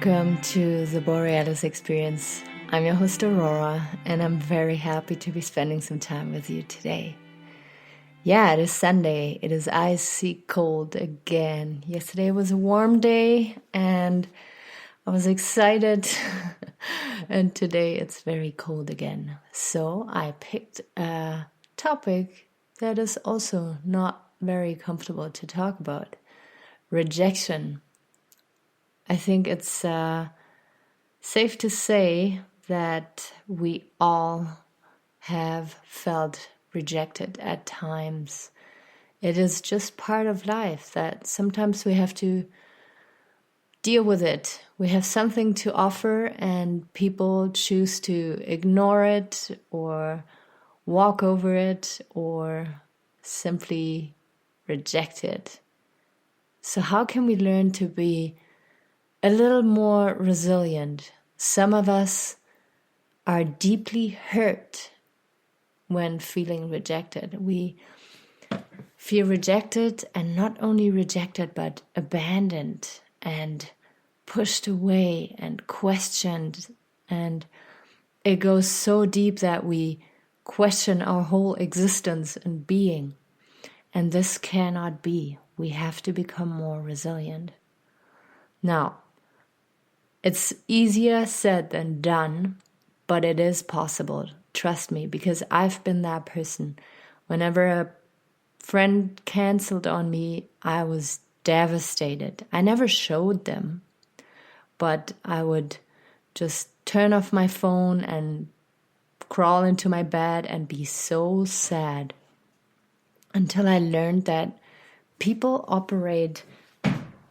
Welcome to the Borealis Experience. I'm your host Aurora, and I'm very happy to be spending some time with you today. Yeah, it is Sunday. It is icy cold again. Yesterday was a warm day, and I was excited. And today it's very cold again. So I picked a topic that is also not very comfortable to talk about: rejection. I think it's safe to say that we all have felt rejected at times. It is just part of life that sometimes we have to deal with it. We have something to offer and people choose to ignore it or walk over it or simply reject it. So how can we learn to be a little more resilient? Some of us are deeply hurt when feeling rejected. We feel rejected, and not only rejected, but abandoned and pushed away and questioned. And it goes so deep that we question our whole existence and being. And this cannot be. We have to become more resilient. Now, it's easier said than done, but it is possible. Trust me, because I've been that person. Whenever a friend canceled on me, I was devastated. I never showed them, but I would just turn off my phone and crawl into my bed and be so sad until I learned that people operate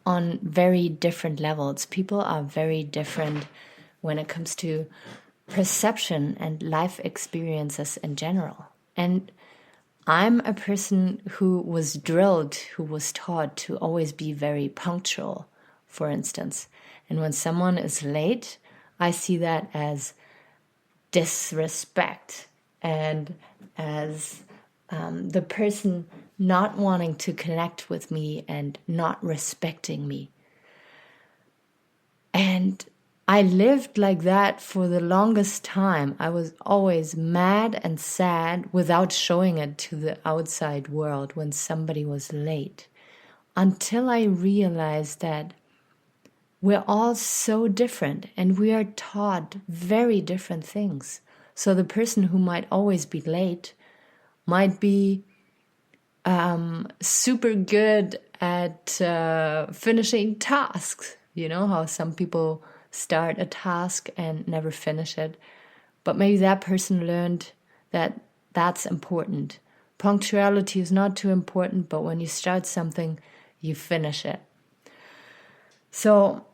on very different levels. People are very different when it comes to perception and life experiences in general. And I'm a person who was drilled, who was taught to always be very punctual, for instance. And when someone is late, I see that as disrespect and as the person not wanting to connect with me and not respecting me. And I lived like that for the longest time. I was always mad and sad without showing it to the outside world when somebody was late, until I realized that we're all so different and we are taught very different things. So the person who might always be late might be super good at finishing tasks. You know how some people start a task and never finish it. But maybe that person learned that that's important. Punctuality is not too important, but when you start something, you finish it. So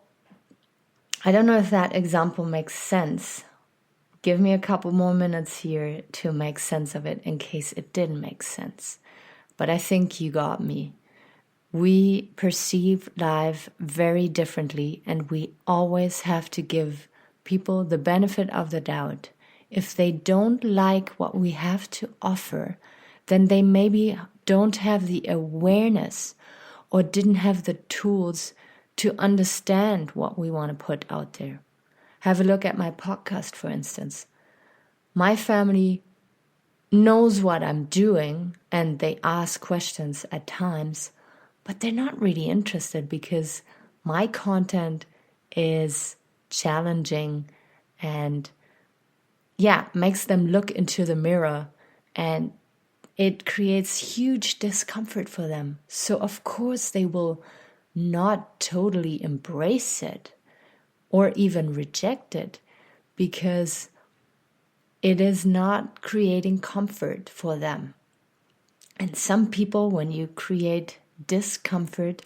I don't know if that example makes sense. Give me a couple more minutes here to make sense of it in case it didn't make sense. But I think you got me. We perceive life very differently, and we always have to give people the benefit of the doubt. If they don't like what we have to offer, then they maybe don't have the awareness or didn't have the tools to understand what we want to put out there. Have a look at my podcast, for instance. My family knows what I'm doing and they ask questions at times, but they're not really interested because my content is challenging and makes them look into the mirror, and it creates huge discomfort for them. So of course they will not totally embrace it or even reject it, because it is not creating comfort for them. And some people, when you create discomfort,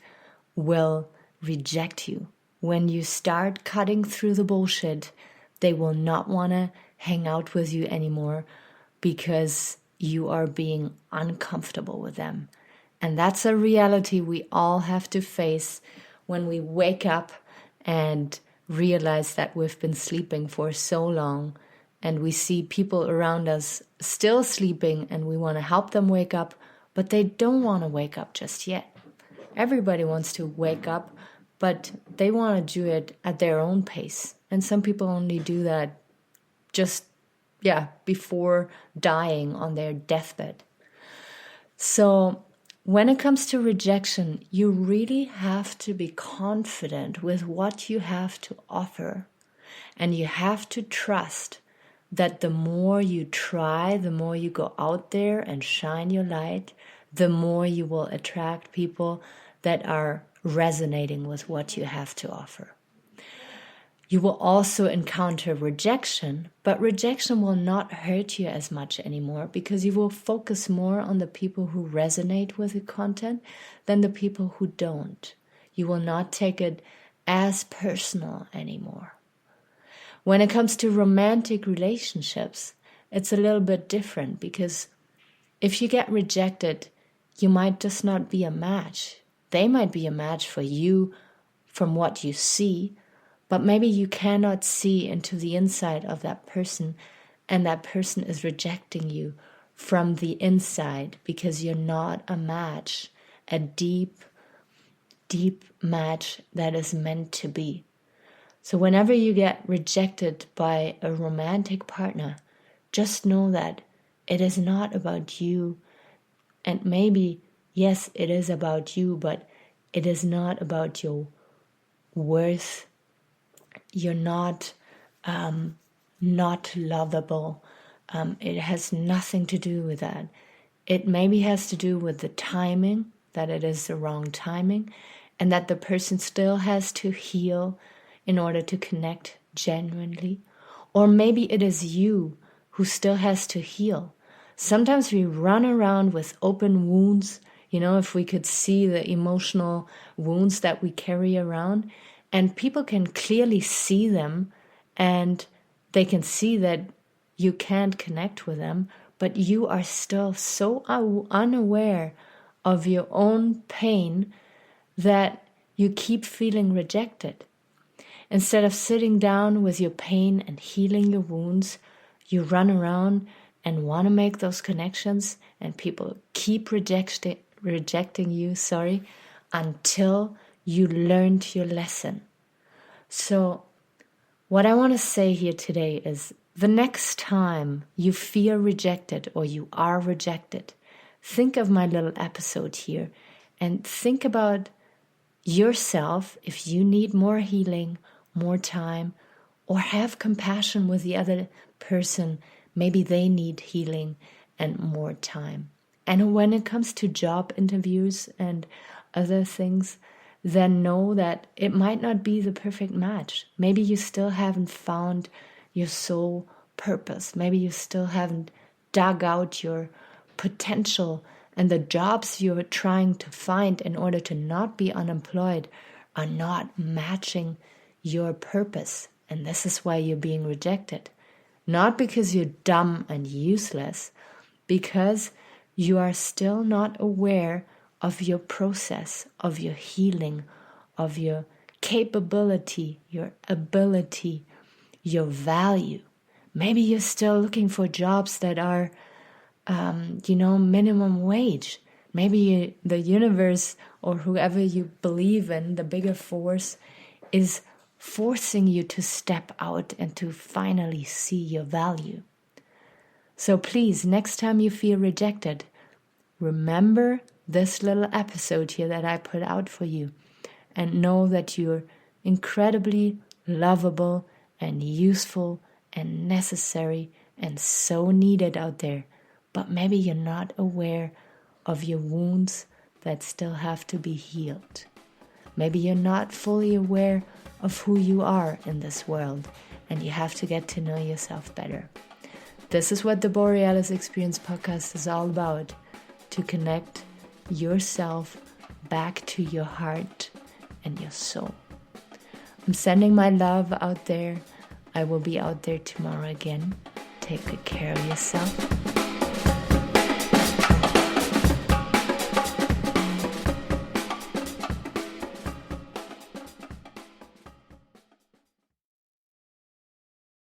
will reject you. When you start cutting through the bullshit, they will not want to hang out with you anymore because you are being uncomfortable with them. And that's a reality we all have to face when we wake up and realize that we've been sleeping for so long, and we see people around us still sleeping and we want to help them wake up, but they don't want to wake up just yet. Everybody wants to wake up but they want to do it at their own pace. And some people only do that just, before dying on their deathbed. So when it comes to rejection, you really have to be confident with what you have to offer. And you have to trust that the more you try, the more you go out there and shine your light, the more you will attract people that are resonating with what you have to offer. You will also encounter rejection, but rejection will not hurt you as much anymore because you will focus more on the people who resonate with the content than the people who don't. You will not take it as personal anymore. When it comes to romantic relationships, it's a little bit different because if you get rejected, you might just not be a match. They might be a match for you from what you see, but maybe you cannot see into the inside of that person, and that person is rejecting you from the inside because you're not a match, a deep, deep match that is meant to be. So whenever you get rejected by a romantic partner, just know that it is not about you. And maybe, yes, it is about you, but it is not about your worth. You're not lovable. It has nothing to do with that. It maybe has to do with the timing, that it is the wrong timing, and that the person still has to heal in order to connect genuinely. Or maybe it is you who still has to heal. Sometimes we run around with open wounds, if we could see the emotional wounds that we carry around, and people can clearly see them, and they can see that you can't connect with them, but you are still so unaware of your own pain that you keep feeling rejected. Instead of sitting down with your pain and healing your wounds, you run around and want to make those connections, and people keep rejecting you, until you learned your lesson. So what I want to say here today is the next time you feel rejected or you are rejected, think of my little episode here and think about yourself if you need more healing, more time, or have compassion with the other person. Maybe they need healing and more time. And when it comes to job interviews and other things, then know that it might not be the perfect match. Maybe you still haven't found your soul purpose. Maybe you still haven't dug out your potential, and the jobs you're trying to find in order to not be unemployed are not matching your purpose. And this is why you're being rejected. Not because you're dumb and useless, because you are still not aware of your process, of your healing, of your capability, your ability, your value. Maybe you're still looking for jobs that are, minimum wage. Maybe the universe or whoever you believe in, the bigger force, is forcing you to step out and to finally see your value. So please, next time you feel rejected, remember this little episode here that I put out for you, and know that you're incredibly lovable and useful and necessary and so needed out there. But maybe you're not aware of your wounds that still have to be healed. Maybe you're not fully aware of who you are in this world, and you have to get to know yourself better. This is what the Borealis Experience podcast is all about, to connect yourself back to your heart and your soul. I'm sending my love out there. I will be out there tomorrow again. Take good care of yourself.